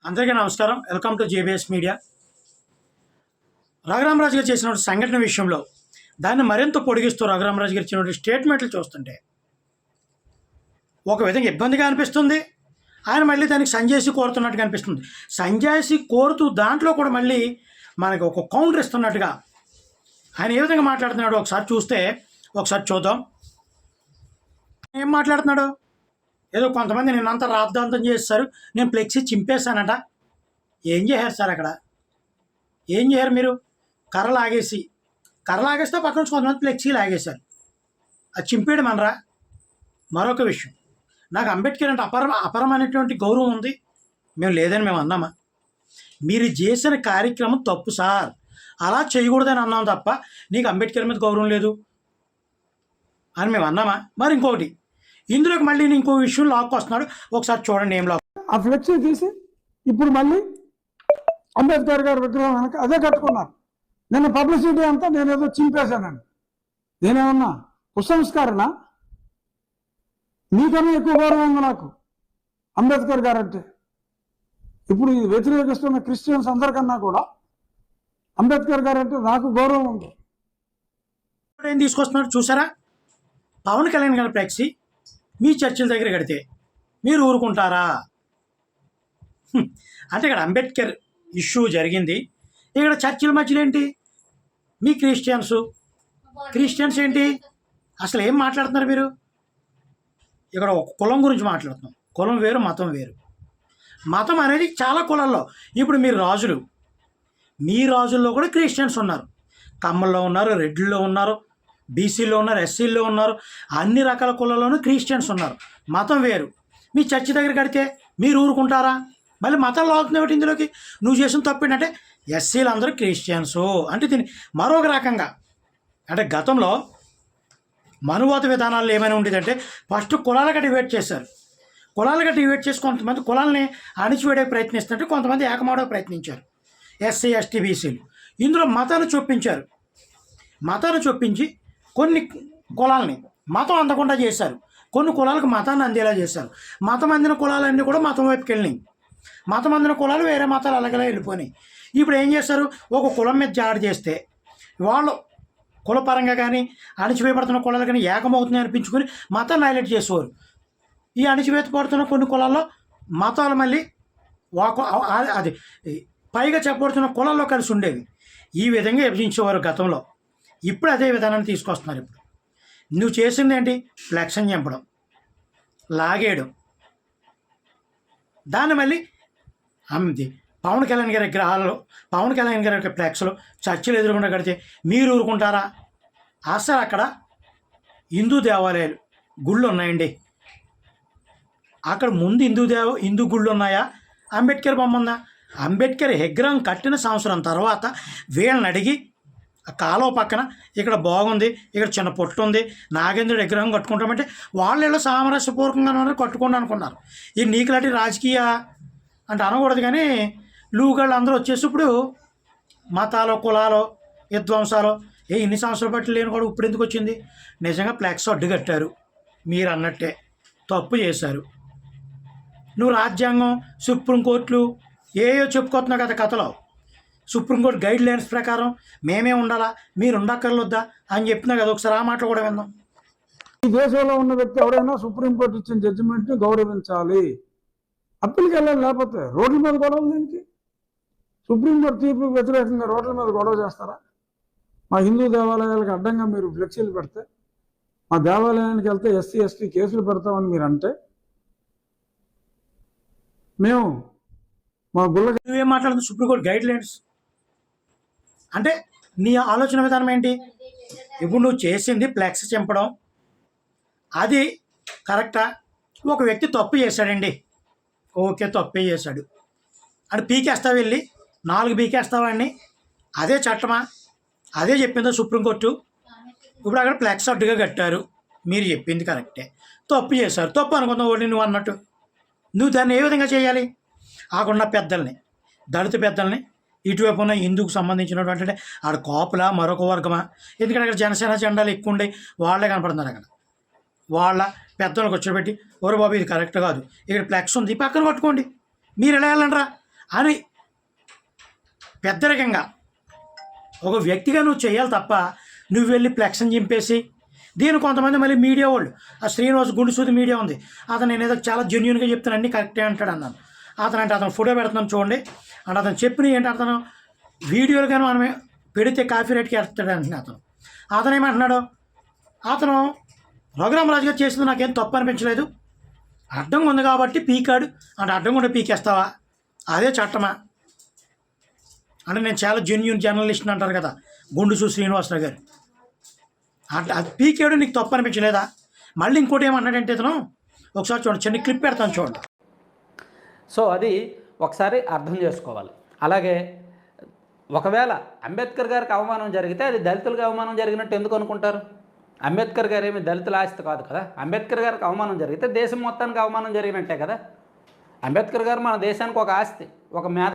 అందరికీ నమస్కారం. Welcome to JBS media. Raghuramaraju గారు చేసిన సంఘటన విషయంలో దాన్ని మరింత పొడిగిస్తూ రఘురామరాజు గారు ఇచ్చిన స్టేట్మెంట్లు చూస్తుంటే ఒక విధంగా ఇబ్బందిగా అనిపిస్తుంది. ఆయన మళ్ళీ దానికి సంజాయిషి కోరుతున్నట్టుగా అనిపిస్తుంది. సంజాయిషి కోరుతూ దాంట్లో కూడా మళ్ళీ మనకి ఒక కౌంటర్ ఇస్తున్నట్టుగా ఆయన ఏ విధంగా మాట్లాడుతున్నాడో ఒకసారి చూద్దాం. ఏం మాట్లాడుతున్నాడు? ఏదో కొంతమంది నిన్నంతా రాద్ధాంతం చేస్తారు, నేను ఫ్లెక్సీ చింపేశానట. ఏం చేశారు సార్ అక్కడ? ఏం చేయరు మీరు? కర్ర లాగేస్తే పక్కన నుంచి కొంతమంది ఫ్లెక్సీ లాగేశారు. అది చింపేయడం అనరా? మరొక విషయం, నాకు అంబేద్కర్ అంటే అపరమైనటువంటి గౌరవం ఉంది. మేము అన్నామా? మీరు చేసిన కార్యక్రమం తప్పు సార్, అలా చేయకూడదని అన్నాం తప్ప నీకు అంబేద్కర్ మీద గౌరవం లేదు అని మేము అన్నామా? మరి ఇంకొకటి, ఇందులోకి మళ్ళీ ఇంకో విషయం లాక్కొస్తున్నాడు. ఒకసారి చూడండి ఏం లాక్. ఆ ఫ్లెక్సీ తీసి ఇప్పుడు మళ్ళీ అంబేద్కర్ గారి విగ్రహం వెనక అదే కట్టుకున్నారు. నిన్న పబ్లిసిటీ అంతా నేనేదో చింపేశానండి. నేనేమన్నా కుసంస్కారణ? మీకన్నా ఎక్కువ గౌరవం ఉంది నాకు అంబేద్కర్ గారు అంటే. ఇప్పుడు ఇది వ్యతిరేకిస్తున్న క్రిస్టియన్స్ అందరికన్నా కూడా అంబేద్కర్ గారు అంటే నాకు గౌరవం ఉంది. ఏం తీసుకొస్తున్నాడు చూసారా? పవన్ కళ్యాణ్ గారి ఫ్లెక్సీ మీ చర్చిల దగ్గర కడితే మీరు ఊరుకుంటారా? అంటే ఇక్కడ అంబేద్కర్ ఇష్యూ జరిగింది, ఇక్కడ చర్చిల మధ్యలో ఏంటి? మీ క్రిస్టియన్స్ ఏంటి? అసలు ఏం మాట్లాడుతున్నారు మీరు? ఇక్కడ ఒక కులం గురించి మాట్లాడుతున్నాం. కులం వేరు, మతం వేరు. మతం అనేది చాలా కులాల్లో. ఇప్పుడు మీ రాజుల్లో కూడా క్రిస్టియన్స్ ఉన్నారు, కమ్మల్లో ఉన్నారు, రెడ్డిల్లో ఉన్నారు, బీసీలో ఉన్నారు, ఎస్సీల్లో ఉన్నారు, అన్ని రకాల కులాల్లోనూ క్రిస్టియన్స్ ఉన్నారు. మతం వేరు. మీ చర్చి దగ్గర కడితే మీరు ఊరుకుంటారా? మళ్ళీ మతాలు అవుతున్నాయి ఇందులోకి. నువ్వు చేసిన తప్పు ఏంటంటే ఎస్సీలు అందరూ క్రిస్టియన్సు అంటే దీన్ని మరొక రకంగా, అంటే గతంలో మనువాద విధానాల్లో ఏమైనా ఉండేదంటే ఫస్ట్ కులాలుగా డివైడ్ చేశారు. కులాలుగా డివైడ్ చేసి కొంతమంది కులాలని అణిచివేడే ప్రయత్నిస్తుంటే కొంతమంది ఏకమవడే ప్రయత్నించారు. ఎస్సీ, ఎస్టీ, బీసీలు. ఇందులో మతాన్ని చొప్పించి కొన్ని కులాలని మతం అందకుండా చేశారు, కొన్ని కులాలకు మతాన్ని అందేలా చేశారు. మతం అందిన కులాలన్నీ కూడా మతం వైపుకి వెళ్ళినాయి. మతం అందిన కులాలు వేరే మతాలు అలాగలా వెళ్ళిపోయినాయి. ఇప్పుడు ఏం చేస్తారు? ఒక కులం మీద జాడి చేస్తే వాళ్ళు కులపరంగా కానీ అణిచివేయబడుతున్న కులాలు కానీ ఏకమవుతున్నాయి అనిపించుకొని మతాన్ని హైలైట్ చేసేవారు. ఈ అణిచివేతపడుతున్న కొన్ని కులాల్లో మతాలు మళ్ళీ అది పైగా చెప్పబడుతున్న కులాల్లో కలిసి ఉండేవి. ఈ విధంగా విభజించేవారు గతంలో. ఇప్పుడు అదే విధానాన్ని తీసుకొస్తున్నారు. ఇప్పుడు నువ్వు చేసింది ఏంటి? ఫ్లెక్స్ని చంపడం, లాగేయడం. దాన్ని మళ్ళీ పవన్ కళ్యాణ్ గారి విగ్రహాల్లో, పవన్ కళ్యాణ్ గారి యొక్క ఫ్లెక్స్లో చర్చలు ఎదురుకుండా కడితే మీరు ఊరుకుంటారా? అసలు అక్కడ హిందూ దేవాలయాలు, గుళ్ళు ఉన్నాయండి. అక్కడ ముందు హిందూ గుళ్ళు ఉన్నాయా? అంబేద్కర్ బొమ్మ ఉందా? అంబేద్కర్ విగ్రహం కట్టిన సంవత్సరం తర్వాత వీళ్ళని అడిగి ఆ కాలువ పక్కన ఇక్కడ బాగుంది, ఇక్కడ చిన్న పొట్టు ఉంది, నాగేంద్రుడు విగ్రహం కట్టుకుంటామంటే వాళ్ళు ఇలా సామరస్యపూర్వకంగా కట్టుకోండి అనుకున్నారు. ఈ నీకులాంటి రాజకీయ అంటే అనకూడదు కానీ లూగాళ్ళు అందరూ వచ్చేసి ఇప్పుడు మతాలు, కులాలు, విధ్వంసాలు ఇన్ని సంవత్సరాలు బట్టి లేని కూడా ఇప్పుడు ఎందుకు వచ్చింది? నిజంగా ఫ్లెక్స్ అడ్డుకట్టారు. మీరు అన్నట్టే తప్పు చేశారు. నువ్వు రాజ్యాంగం, సుప్రీంకోర్టులు ఏయో చెప్పుకోతున్నావు కదా కథలో. సుప్రీంకోర్టు గైడ్ లైన్స్ ప్రకారం మేమే ఉండాలా, మీరు ఉండక్కర్లొద్దా అని చెప్తున్నా కదా. ఒకసారి ఆ మాటలు కూడా విందాం. ఈ దేశంలో ఉన్న వ్యక్తి ఎవరైనా సుప్రీంకోర్టు ఇచ్చిన జడ్జిమెంట్ని గౌరవించాలి. అప్పీల్కి వెళ్ళాలి. లేకపోతే రోడ్ల మీద గొడవలు దేనికి? సుప్రీంకోర్టు తీర్పుకు వ్యతిరేకంగా రోడ్ల మీద గొడవ చేస్తారా? మా హిందూ దేవాలయాలకు అడ్డంగా మీరు ఫ్లెక్సీలు పెడితే, మా దేవాలయానికి వెళ్తే ఎస్సీ, ఎస్టీ కేసులు పెడతామని మీరు అంటే మేము మా నువ్వేం మాట్లాడుతుంది? సుప్రీంకోర్టు గైడ్ లైన్స్ అంటే నీ ఆలోచన విధానం ఏంటి? ఇప్పుడు నువ్వు చేసింది ఫ్లెక్స్ చింపడం, అది కరెక్టా? ఒక వ్యక్తి తప్పు చేశాడండి, ఓకే తప్పే చేశాడు అని పీకేస్తావు, వెళ్ళి 4 పీకేస్తావాడిని. అదే చట్టమా? అదే చెప్పిందో సుప్రీంకోర్టు. ఇప్పుడు అక్కడ ఫ్లెక్స్ అడ్డుగా కట్టారు, మీరు చెప్పింది కరెక్టే, తప్పు చేశారు. తప్పు అనుకుందాం ఓడి నువ్వు అన్నట్టు. నువ్వు దాన్ని ఏ విధంగా చేయాలి? ఆకున్న పెద్దల్ని, దళిత పెద్దల్ని, ఇటువైపు ఉన్న హిందూకు సంబంధించినటువంటి అంటే ఆడ కాపులా మరొక వర్గమా? ఎందుకంటే అక్కడ జనసేన జెండాలు ఎక్కువ ఉండే వాళ్ళే కనపడుతున్నారు. అక్కడ వాళ్ళ పెద్దలకు వచ్చి పెట్టి ఓరు బాబు ఇది కరెక్ట్ కాదు, ఇక్కడ ఫ్లెక్స్ ఉంది పక్కన పట్టుకోండి. మీరు ఎలా వెళ్ళండిరా? అని పెద్దరికంగా ఒక వ్యక్తిగా నువ్వు చేయాలి తప్ప నువ్వు వెళ్ళి ఫ్లెక్స్ని చింపేసి దీని కొంతమంది మళ్ళీ మీడియా వాళ్ళు ఆ శ్రీనివాస్ గుండుసూది మీడియా ఉంది అతను నేను ఏదో చాలా జెన్యున్గా చెప్తాను అన్నీ కరెక్టే అంటాడు అన్నాను అతను ఫోటో పెడుతున్నాను చూడండి అంటే అతను చెప్పిన ఏంటి అతను వీడియోలు కానీ మనమే పెడితే కాపీ రేట్కి వేస్తాడు అంటున్నాను అతను ఏమంటున్నాడు అతను రఘురామరాజు గారు చేసింది నాకేం తప్పు అనిపించలేదు అడ్డంగా ఉంది కాబట్టి పీకాడు అంటే అడ్డంగా ఉంటే పీకేస్తావా అదే చట్టమా అంటే నేను చాలా జెన్యున్ జర్నలిస్ట్ అంటారు కదా గుండుసు శ్రీనివాసరావు గారు అట్లా అది పీకేడు నీకు తప్పు అనిపించలేదా మళ్ళీ ఇంకోటి ఏమన్నాడంటే ఇతను ఒకసారి చూడండి చిన్న క్లిప్ పెడతాను చూడండి. సో అది ఒకసారి అర్థం చేసుకోవాలి. అలాగే ఒకవేళ అంబేద్కర్ గారికి అవమానం జరిగితే అది దళితులకు అవమానం జరిగినట్టు ఎందుకు అనుకుంటారు? అంబేద్కర్ గారు ఏమి దళితుల ఆస్తి కాదు కదా. అంబేద్కర్ గారికి అవమానం జరిగితే దేశం మొత్తానికి అవమానం జరిగినట్టే కదా. అంబేద్కర్ గారు మన దేశానికి ఒక ఆస్తి, ఒక మేధ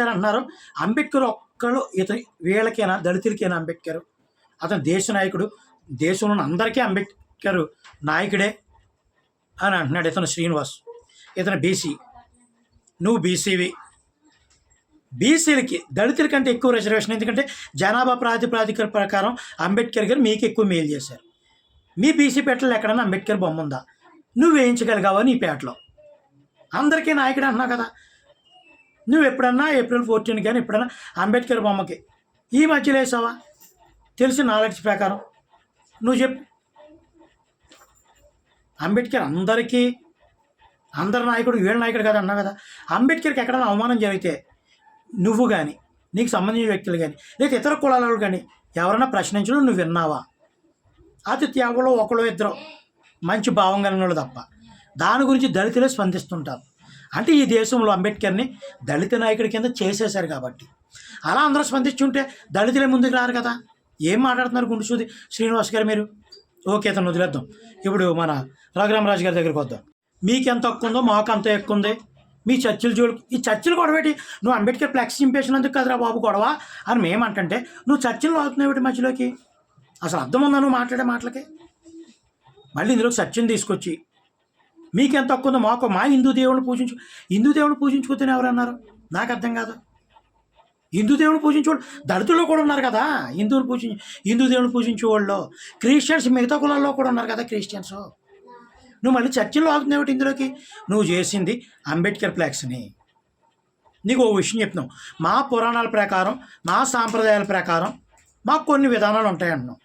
అంటున్నారు. అంబేద్కర్ ఒక్కడు ఇతని వీళ్ళకైనా దళితులకైనా అంబేద్కర్ అతను దేశ నాయకుడు, దేశంలో అందరికీ అంబేద్కర్ నాయకుడే అని అంటున్నాడు ఇతను శ్రీనివాస్. ఇతను బీసీ, నువ్వు బీసీవి. బీసీలకి దళితుల కంటే ఎక్కువ రిజర్వేషన్, ఎందుకంటే జనాభా ప్రాతిపదిక ప్రకారం అంబేద్కర్ గారు మీకు ఎక్కువ మేలు చేశారు. మీ బీసీ పేటలో ఎక్కడన్నా అంబేద్కర్ బొమ్మ ఉందా? నువ్వు వేయించగలిగావా నీ పేటలో? అందరికీ నాయకుడు అంటున్నావు కదా. నువ్వు ఎప్పుడన్నా ఏప్రిల్ 14 కానీ ఎప్పుడన్నా అంబేద్కర్ బొమ్మకి ఈ మధ్యలో వేసావా? తెలిసిన నాలెడ్జ్ ప్రకారం నువ్వు చెప్పు. అంబేద్కర్ అందరి నాయకుడు, వీళ్ళ నాయకుడు కదా అన్నావు కదా. అంబేద్కర్కి ఎక్కడైనా అవమానం జరిగితే నువ్వు కానీ నీకు సంబంధించిన వ్యక్తులు కానీ లేదా ఇతర కులాల కానీ ఎవరైనా ప్రశ్నించడం నువ్వు విన్నావా? అతి త్యాగంలో ఒకళ్ళు ఇద్దరు మంచి భావం కలిగిన వాళ్ళు తప్ప దాని గురించి దళితులే స్పందిస్తుంటారు. అంటే ఈ దేశంలో అంబేద్కర్ని దళిత నాయకుడి కింద చేసేశారు కాబట్టి అలా అందరూ స్పందించుంటే దళితులే ముందుకు రారు కదా. ఏం మాట్లాడుతున్నారు గుండుసూది శ్రీనివాస్ గారు మీరు? ఓకే, అతను వదిలేద్దాం. ఇప్పుడు మన రఘురామరాజు గారి దగ్గరికి వద్దాం. మీకెంత హక్కు ఉందో మాకు అంత ఎక్కువ ఉంది. మీ చర్చలు చూడు, ఈ చర్చలు గొడవేటి? నువ్వు అంబేద్కర్ ఫ్లెక్స్ చింపేసినందుకు కదరా బాబు గొడవ అని మేమంటే నువ్వు చర్చలు వాడుతున్నావు మధ్యలోకి. అసలు అర్థం ఉందా నువ్వు మాట్లాడే మాటలకి? మళ్ళీ ఇందులో చర్చను తీసుకొచ్చి మీకెంత హక్కు ఉందో మాకు, మా హిందూ దేవుడిని పూజించుకుంటేనే ఎవరన్నారు? నాకు అర్థం కాదు. హిందూ దేవుని పూజించేవాళ్ళు దళితుల్లో కూడా ఉన్నారు కదా. హిందూ దేవుని పూజించేవాళ్ళు క్రిస్టియన్స్ మిగతా కులాల్లో కూడా ఉన్నారు కదా క్రిస్టియన్స్. నువ్వు మళ్ళీ చర్చల్లో ఆగుతున్నావు ఇందులోకి. నువ్వు చేసింది అంబేద్కర్ ఫ్లాగ్స్ని. నీకు ఓ విషయం చెప్తున్నావు, మా పురాణాల ప్రకారం మా సాంప్రదాయాల ప్రకారం మాకు కొన్ని విధానాలు ఉంటాయంటున్నావు.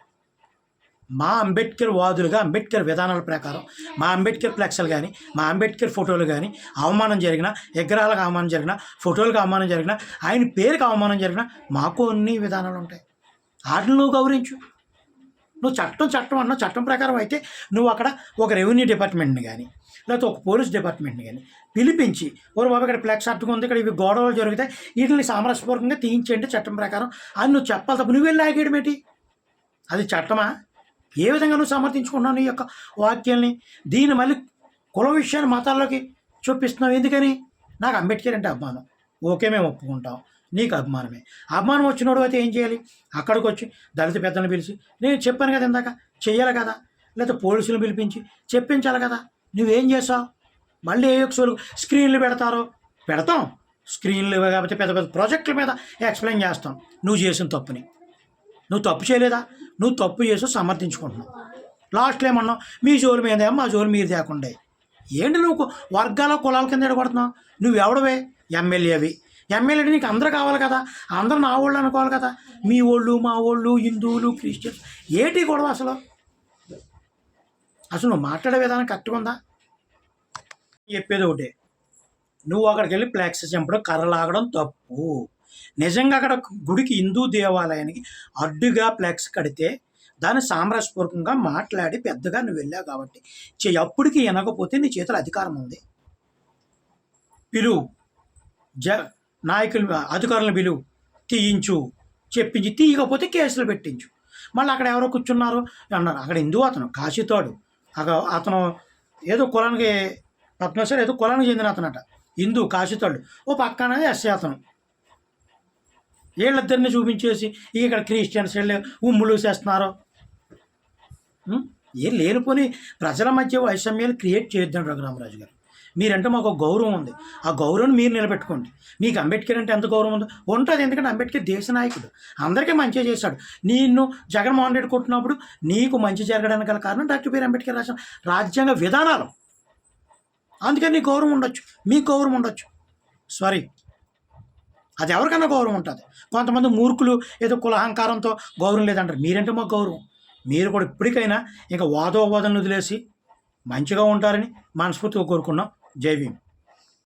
మా అంబేద్కర్ వాదులుగా అంబేద్కర్ విధానాల ప్రకారం మా అంబేద్కర్ ఫ్లెక్స్లు కానీ మా అంబేద్కర్ ఫోటోలు కానీ అవమానం జరిగిన, విగ్రహాలకు అవమానం జరిగిన, ఫోటోలకు అవమానం జరిగిన, ఆయన పేరుకి అవమానం జరిగిన మాకు అన్ని విధానాలు ఉంటాయి. వాటిని నువ్వు గౌరవించు. నువ్వు చట్టం అన్న చట్టం ప్రకారం అయితే నువ్వు అక్కడ ఒక రెవెన్యూ డిపార్ట్మెంట్ని కానీ లేకపోతే ఒక పోలీస్ డిపార్ట్మెంట్ని కానీ పిలిపించి ఓరు బాబు ఇక్కడ ఫ్లెక్స్ అట్టుకుంది, ఇక్కడ ఇవి గొడవలు జరుగుతాయి, వీటిని సామరస్యపూర్వకంగా తీయించేయండి చట్టం ప్రకారం అని నువ్వు చెప్పాలి తప్ప నువ్వు వెళ్ళి ఆగేయడం ఏంటి? అది చట్టమా? ఏ విధంగా నువ్వు సమర్థించుకున్నావు నీ యొక్క వాక్యాల్ని? దీన్ని మళ్ళీ కుల విషయాన్ని మతాల్లోకి చూపిస్తున్నావు ఎందుకని? నాకు అంబేద్కర్ అంటే అభిమానం, ఓకే మేము ఒప్పుకుంటాం, నీకు అభిమానమే. అభిమానం వచ్చినోడు అయితే ఏం చేయాలి? అక్కడికి వచ్చి దళిత పెద్దలను పిలిచి నేను చెప్పాను కదా ఇందాక చెయ్యాలి కదా, లేకపోతే పోలీసులను పిలిపించి చెప్పించాలి కదా. నువ్వేం చేసావు? మళ్ళీ ఏ యొక్క స్క్రీన్లు పెడతాం స్క్రీన్లు కాబట్టి పెద్ద పెద్ద ప్రాజెక్టుల మీద ఎక్స్ప్లెయిన్ చేస్తాం నువ్వు చేసిన తప్పుని. నువ్వు తప్పు చేయలేదా? నువ్వు తప్పు చేసి సమర్థించుకుంటున్నావు. లాస్ట్లో ఏమన్నావు? మీ జోలు మీద మా జోలు మీరు తేకుండా. ఏంటి నువ్వు వర్గాల కులాల కింద ఎడగొడుతున్నావు? నువ్వు ఎవడవే? ఎమ్మెల్యేవి. ఎమ్మెల్యే నీకు అందరూ కావాలి కదా, అందరూ నా వాళ్ళు అనుకోవాలి కదా. మీ వాళ్ళు మా వాళ్ళు హిందువులు క్రిస్టియన్స్ ఏంటి గొడవ అసలు నువ్వు మాట్లాడే విధానం కరెక్ట్గా ఉందా? చెప్పేది ఒకటే, నువ్వు అక్కడికి వెళ్ళి ఫ్లాక్స్ చంపడం, కర్రలాగడం తప్పు. నిజంగా అక్కడ గుడికి హిందూ దేవాలయానికి అడ్డుగా ఫ్లాక్స్ కడితే దాన్ని సామరస్యపూర్వకంగా మాట్లాడి పెద్దగా నువ్వు వెళ్ళావు కాబట్టి అప్పటికి వినకపోతే నీ చేతులు అధికారం ఉంది. పిలువు, నాయకులు అధికారులను పిలువు, తీయించు, చెప్పించి, తీయకపోతే కేసులు పెట్టించు. మళ్ళీ అక్కడ ఎవరో కూర్చున్నారు అన్నారు, అక్కడ హిందూ అతను కాశీతోడు, అతను ఏదో కులానికి పద్మశ్వర్ ఏదో కులానికి చెందిన అతనట, హిందూ కాశీతోడు. ఓ పక్కన ఎస్సీ అతను. వీళ్ళిద్దరిని చూపించేసి ఇక్కడ క్రిస్టియన్స్ వెళ్ళి ఉమ్ములు చేస్తున్నారు. ఏం లేనిపోని ప్రజల మధ్య వైషమ్యాలు క్రియేట్ చేయొద్దండి రఘురామరాజు గారు. మీరంటే మాకు ఒక గౌరవం ఉంది. ఆ గౌరవం మీరు నిలబెట్టుకోండి. మీకు అంబేద్కర్ అంటే ఎంత గౌరవం ఉందో ఉంటుంది. ఎందుకంటే అంబేద్కర్ దేశ నాయకుడు, అందరికీ మంచి చేశాడు. నిన్ను జగన్మోహన్ రెడ్డి కొట్టినప్పుడు నీకు మంచి జరగడానికి గల కారణం డాక్టర్ బిఆర్ అంబేద్కర్ రాసిన రాజ్యాంగ విధానాలు. అందుకని నీకు గౌరవం ఉండొచ్చు, మీకు గౌరవం ఉండొచ్చు. సారీ, అది ఎవరికైనా గౌరవం ఉంటుంది. కొంతమంది మూర్ఖులు ఏదో కులహంకారంతో గౌరవం లేదంటారు. మీరంటే మాకు గౌరవం. మీరు కూడా ఇప్పటికైనా ఇంకా వాదోవాదనలు వదిలేసి మంచిగా ఉంటారని మనస్ఫూర్తిగా కోరుకున్నాం. జై భీమ్.